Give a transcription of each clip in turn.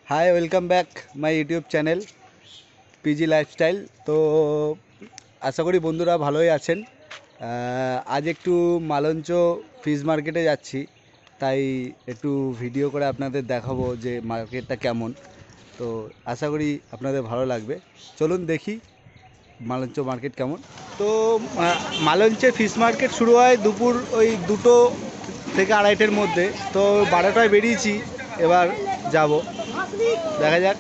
Hi welcome back my YouTube channel PG lifestyle. তো আশা করি বন্ধুরা ভালোই আছেন। আজ একটু মালঞ্চ ফিশ মার্কেটে যাচ্ছি, তাই একটু ভিডিও করে আপনাদের দেখাবো যে মার্কেটটা কেমন। তো আশা করি আপনাদের ভালো লাগবে। চলুন দেখি মালঞ্চ মার্কেট কেমন। তো মালঞ্চে ফিশ মার্কেট শুরু হয় দুপুর ওই 2টো থেকে 2:30টার মধ্যে। তো 12টায় বেরিয়েছি, এবার যাব, দেখা যাক।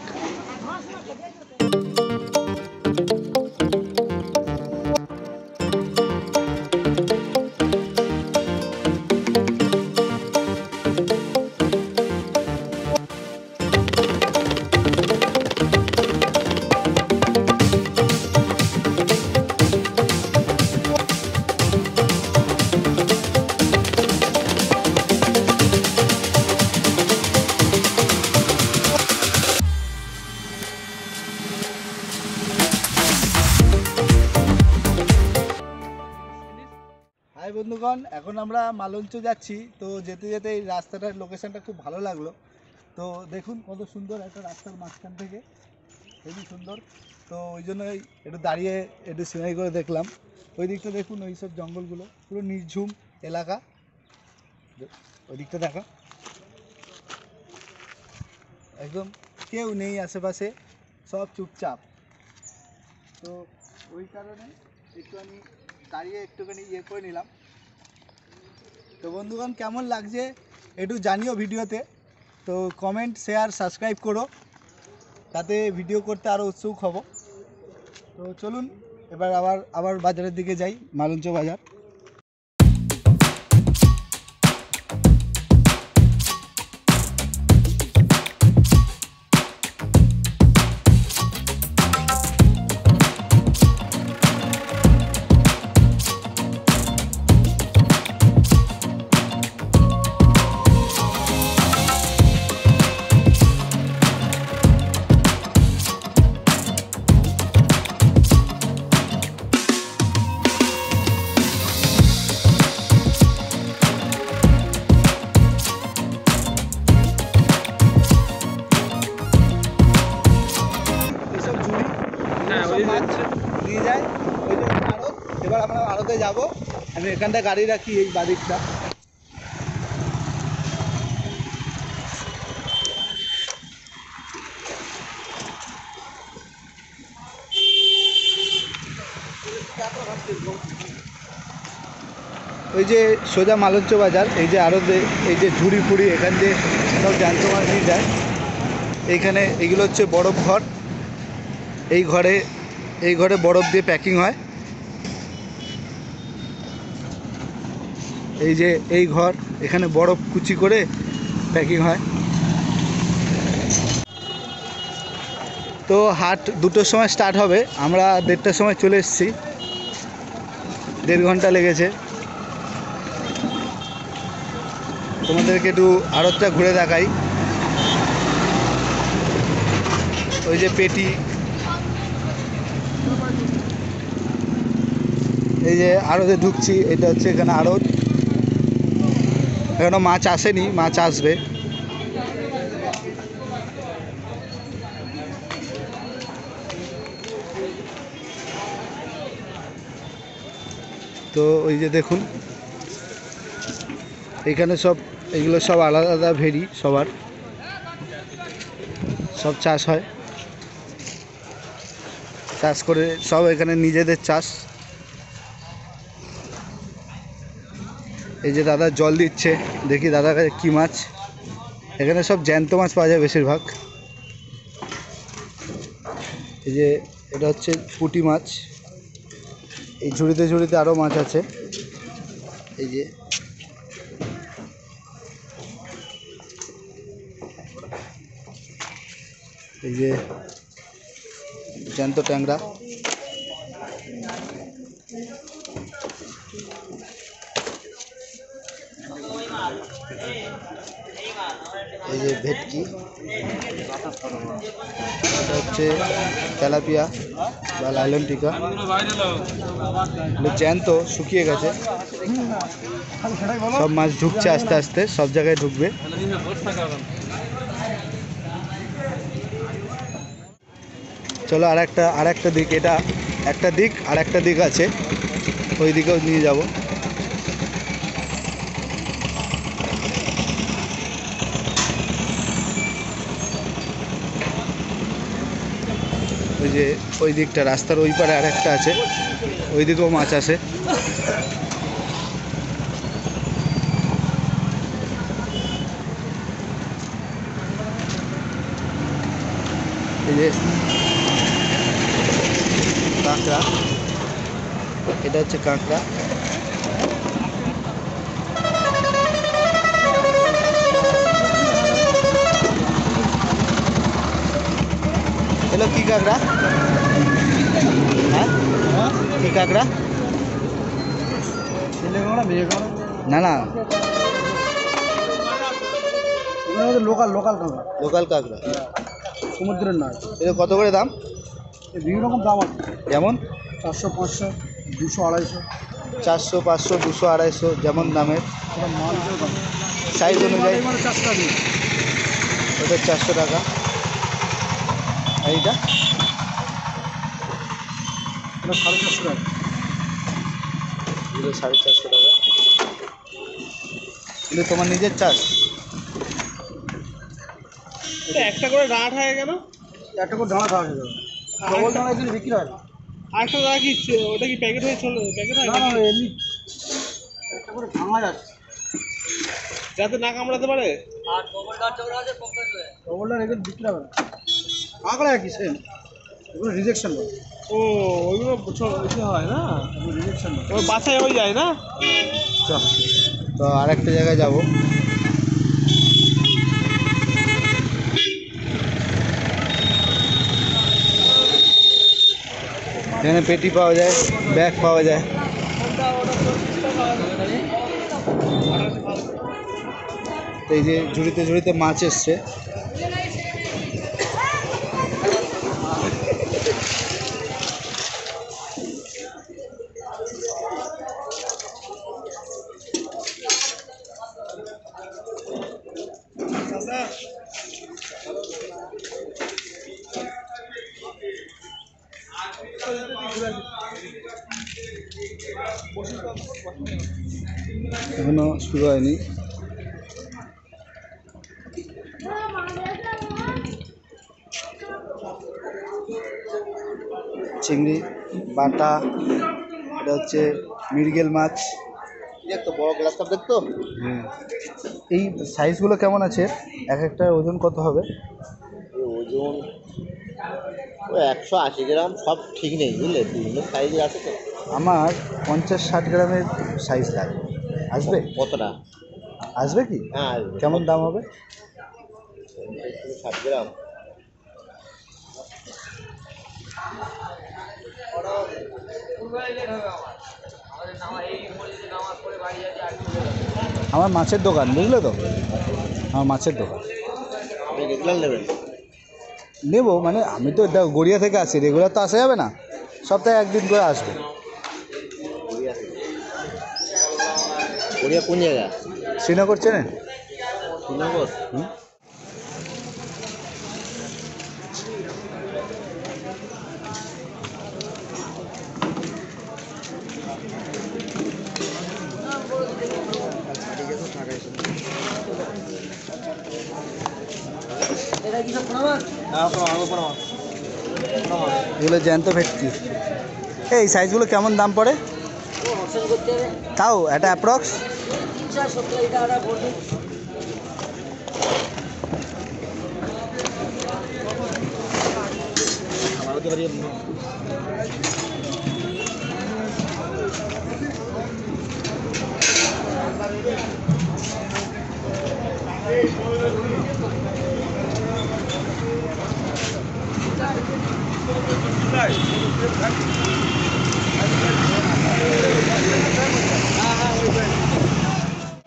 হাই বন্ধুগণ, এখন আমরা মালঞ্চ যাচ্ছি। তো যেতে যেতে এই রাস্তাটার লোকেশনটা খুব ভালো লাগলো। তো দেখুন কত সুন্দর একটা রাস্তার মাঝখান থেকে, খুবই সুন্দর। তো ওই জন্যই একটু দাঁড়িয়ে একটু সিনারি করে দেখলাম। ওই দিকটা দেখুন, ওই সব জঙ্গলগুলো পুরো নির্ঝুম এলাকা। ওই দিকটা দেখা, একদম কেউ নেই আশেপাশে, সব চুপচাপ। তো ওই কারণে একটুখানি দাঁড়িয়ে একটুখানি করে নিলাম। তো বন্ধুগণ, কেমন লাগছে একটু জানিও ভিডিওতে। তো কমেন্ট, শেয়ার, সাবস্ক্রাইব করো, তাতে ভিডিও করতে আরও উৎসুক হব। তো চলুন এবার আবার বাজারের দিকে যাই, মালঞ্চ বাজার। নিয়ে যায় ওই যে আড়ত। এবার আমরা আড়তে যাবো। আমি এখানটা গাড়ি রাখি, এই বাদিকটা। ওই যে সোজা মালঞ্চ বাজার, এই যে আড়তে, এই যে ঝুড়ি ফুড়ি, এখান দিয়ে সব জ্যান্ত মাছ নিয়ে যায়। এইখানে এগুলো হচ্ছে বরফ ঘর। এই ঘরে বরফ দিয়ে প্যাকিং হয়। এই যে এই ঘর, এখানে বরফ কুচি করে প্যাকিং হয়। তো হাট 2টোর সময় স্টার্ট হবে, আমরা 1:30টার সময় চলে এসেছি। 1.5 ঘন্টা লেগেছে। তোমাদেরকে একটু আড়তটা ঘুরে দেখাই। ওই যে পেটি, এই যে আড়তে ঢুকছি, এটা হচ্ছে এখানে আড়ত। এখনো মাছ আসেনি, মাছ আসবে। তো ওই যে দেখুন, এখানে সব এগুলো সব আলাদা আলাদা ভেরি, সবার সব চাষ হয়। চাষ করে সব এখানে নিজেদের চাষ। এই যে দাদা জল দিচ্ছে, দেখি দাদার কাছে কী মাছ। এখানে সব জ্যান্ত মাছ পাওয়া যায় বেশিরভাগ। এই যে এটা হচ্ছে পুঁটি মাছ। এই ঝুড়িতে ঝুড়িতে আরও মাছ আছে। এই যে এই যে জ্যান্ত ট্যাংরা। এই যে ভেটকি, এটা হচ্ছে তেলাপিয়া বা লাইলন টিকা। জ্যান্ত শুকিয়ে গেছে। सब माछ ढुकছে আস্তে আস্তে, सब জায়গায় ঢুকবে। চলো আর একটা দিক, এটা একটা দিক আর একটা দিক আছে, ওই দিকেও নিয়ে যাব। ওই যে ওই দিকটা রাস্তার ওই পারে আর একটা আছে, ওই দিকেও মাছ আসে। এই যে কাঁকড়া, এটা হচ্ছে কাঁকড়া। এগুলো কি কাঁকড়া? হ্যাঁ, কি কাঁকড়া? না না, লোকাল লোকাল কাঁকড়া, লোকাল কাঁকড়া, সমুদ্রের না। এটা কত করে দাম? বিভিন্ন রকম দাম আছে, যেমন 400, 500, 200, 250। 400, 500, 200, 250 যেমন দামের, ওটা মালতেও দাম, সাইজ অনুযায়ী। 400 টাকা দিন। ওটা 400 টাকা। আর এইটা ওটা 450 টাকা। এগুলো 450 টাকা। এগুলো তোমার নিজের চাষ? একটা করে ডাঁট হয়ে গেল, একটা করে ডাঁড়া খাওয়া যাবে। ডবল ডাঁড়া এখানে বিক্রি হয় না। আরেকটা দাদা কি ওটা কি প্যাকেট হয়ে চলে, প্যাকেট হয় না না, এমনি একটা করে ভাঙা যাচ্ছে, যাতে না কামড়াতে পারে? ডবল ডাঁড়া এখানে বিক্রি হবে না। কাঁকড়া কি সেম, এগুলো রিজেকশন হয়। ও ওইগুলো ইসে হয় না, এগুলো রিজেকশন হয়। ওই বাছাই হয়ে যায় না। চল, তো আর একটা জায়গায় যাব। এখানে পেটি পাওয়া যায়, ব্যাগ পাওয়া যায়। তো এই যে ঝুড়িতে ঝুড়িতে মাছ এসছে। এখনো শুরু হয়নি। চিংড়ি বাটা, এটা হচ্ছে মৃগেল মাছ। দেখতো বড় গ্লাস কাপ দেখতো। এই সাইজগুলো কেমন আছে? এক একটা ওজন কত হবে? ওজন ওই 180 গ্রাম, সব ঠিক নেই বুঝলে, বিভিন্ন সাইজের আছে তো। আমার 50-60 গ্রামের সাইজ লাগবে। আসবে? কতটা? আসবে কি? হ্যাঁ, কেমন দাম হবে? 60 গ্রাম। আমার মাছের দোকান, বুঝলে তো, আমার মাছের দোকান। আপনি রেগুলার নেবেন? নেবো মানে আমি তো গড়িয়া থেকে আসি, রেগুলার তো আসা যাবে না, সপ্তাহে একদিন করে আসবো। গড়িয়া কোন জায়গা? শ্রীনগর চেনেন? শ্রীনগর? এগুলো জ্যান্ত ভেটকি। এই সাইজগুলো কেমন দাম পড়ে তাও এটা অ্যাপ্রক্স?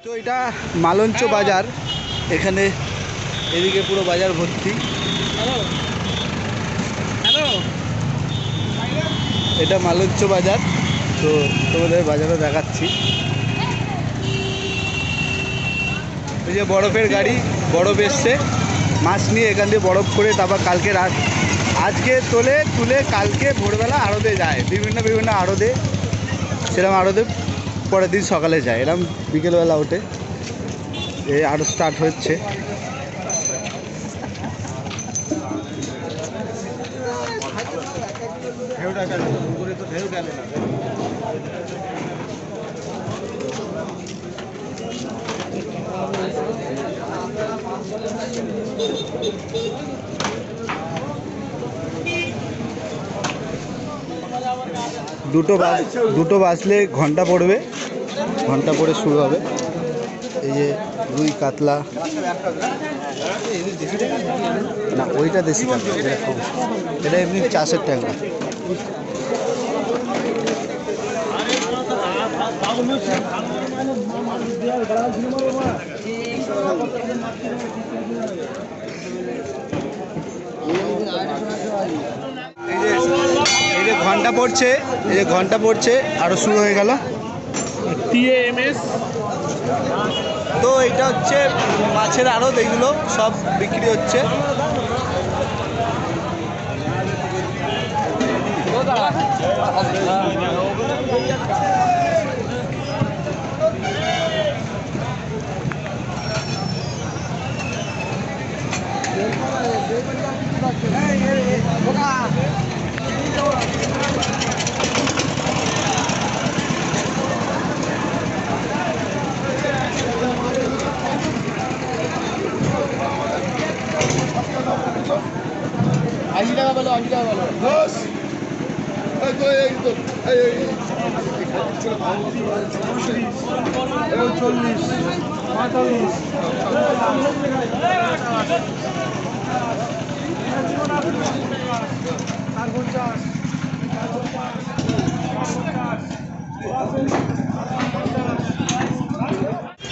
তো এটা মালঞ্চ বাজার, এখানে এদিকে পুরো বাজার ভর্তি। হ্যালো, এটা মালঞ্চ বাজার, তো তোমাদের বাজারও দেখাচ্ছি। এই যে বরফের গাড়ি, বরফ এসছে, মাছ নিয়ে এখান দিয়ে বরফ করে তারপর কালকে রাত আজকে তুলে কালকে ভোরবেলা আড়তে যায় বিভিন্ন আড়তে, সেরকম আড়তে পরের দিন সকালে যায়, এরকম বিকেলবেলা ওঠে। এই আড়ত স্টার্ট হচ্ছে। দুটো বাজলে ঘন্টা পড়বে, ঘন্টা পড়ে শুরু হবে। এই যে রুই কাতলা, না ওইটা দেশি ট্যাংরা, এটা এমনি চাষের ট্যাংরা। এই যে ঘন্টা পড়ছে, এই যে ঘন্টা পড়ছে, আরো শুরু হয়ে গেল TAMS। তো এটা হচ্ছে মাছের আড়ত, এইগুলো সব বিক্রি হচ্ছে।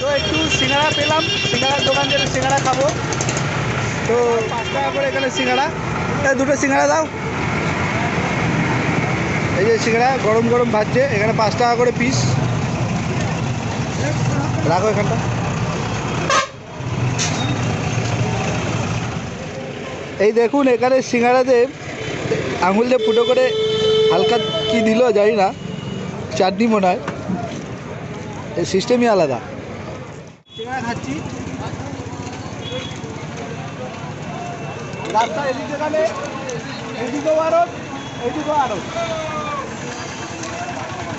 তো একটু সিঙ্গাড়া পেলাম, সিঙ্গাড়ার দোকান থেকে সিঙ্গাড়া খাবো। তো 5 টাকা করে এখানে সিঙ্গাড়া, দুটো সিঙ্গাড়া দাও। এই যে সিঙ্গাড়া গরম গরম ভাজছে, এখানে 5 টাকা করে পিস। রাখো এখানটা। এই দেখুন এখানে সিঙ্গাড়াতে আঙুল দিয়ে ফুটো করে হালকা কি দিল জানি না, চাটনি মনে হয়, এই সিস্টেমই আলাদা। সিঙ্গাড়া খাচ্ছি, রাস্তা এদিকে গেলে এদিকেও আড়ত, এইদিকেও আড়ত।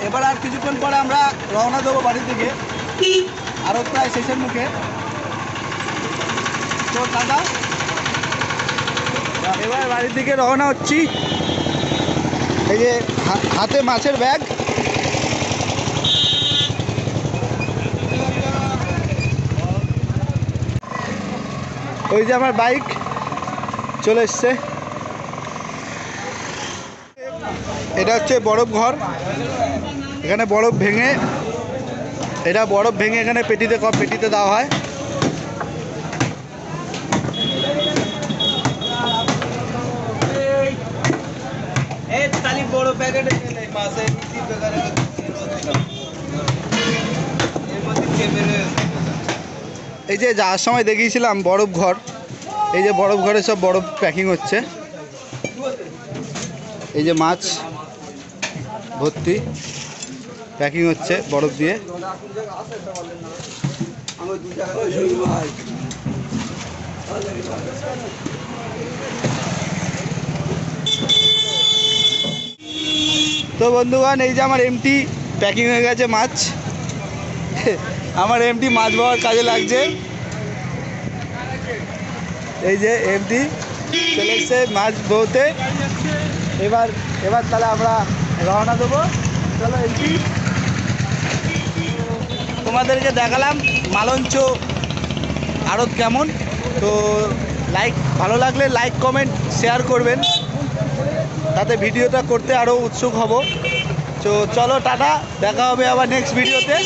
এবার আর কিছুক্ষণ পরে আমরা রওনা দেবো বাড়ি থেকে, আড়ত প্রায় শেষের মুখে। তো দাদা এবার বাড়ির দিকে রওনা হচ্ছি। এই যে হাতে মাছের ব্যাগ, ওই যে আমার বাইক চলে এসছে। এটা হচ্ছে বরফ ঘর, এখানে বরফ ভেঙে, এটা বরফ ভেঙে এখানে পেটিতে দেওয়া হয়। এই যে যাওয়ার সময় দেখিয়েছিলাম বরফ ঘর, এই যে বরফ ঘরে সব বরফ প্যাকিং হচ্ছে। এই যে মাছ ভর্তি প্যাকিং হচ্ছে বরফ দিয়ে। তো বন্ধুগণ এই যে আমার এমটি প্যাকিং হয়ে গেছে মাছ, আমার এমটি মাছ পাওয়ার কাজে লাগছে। এই যে এমটি চলে এসছে মাছ বউতে। এবার তাহলে আমরা রওনা দেবো। চলো এমটি, তোমাদেরকে দেখালাম মালঞ্চ আড়ত কেমন। তো ভালো লাগলে লাইক কমেন্ট শেয়ার করবেন, তাতে ভিডিওটা করতে আরও উৎসুক হব। তো চলো টাটা, দেখা হবে আবার নেক্সট ভিডিওতে।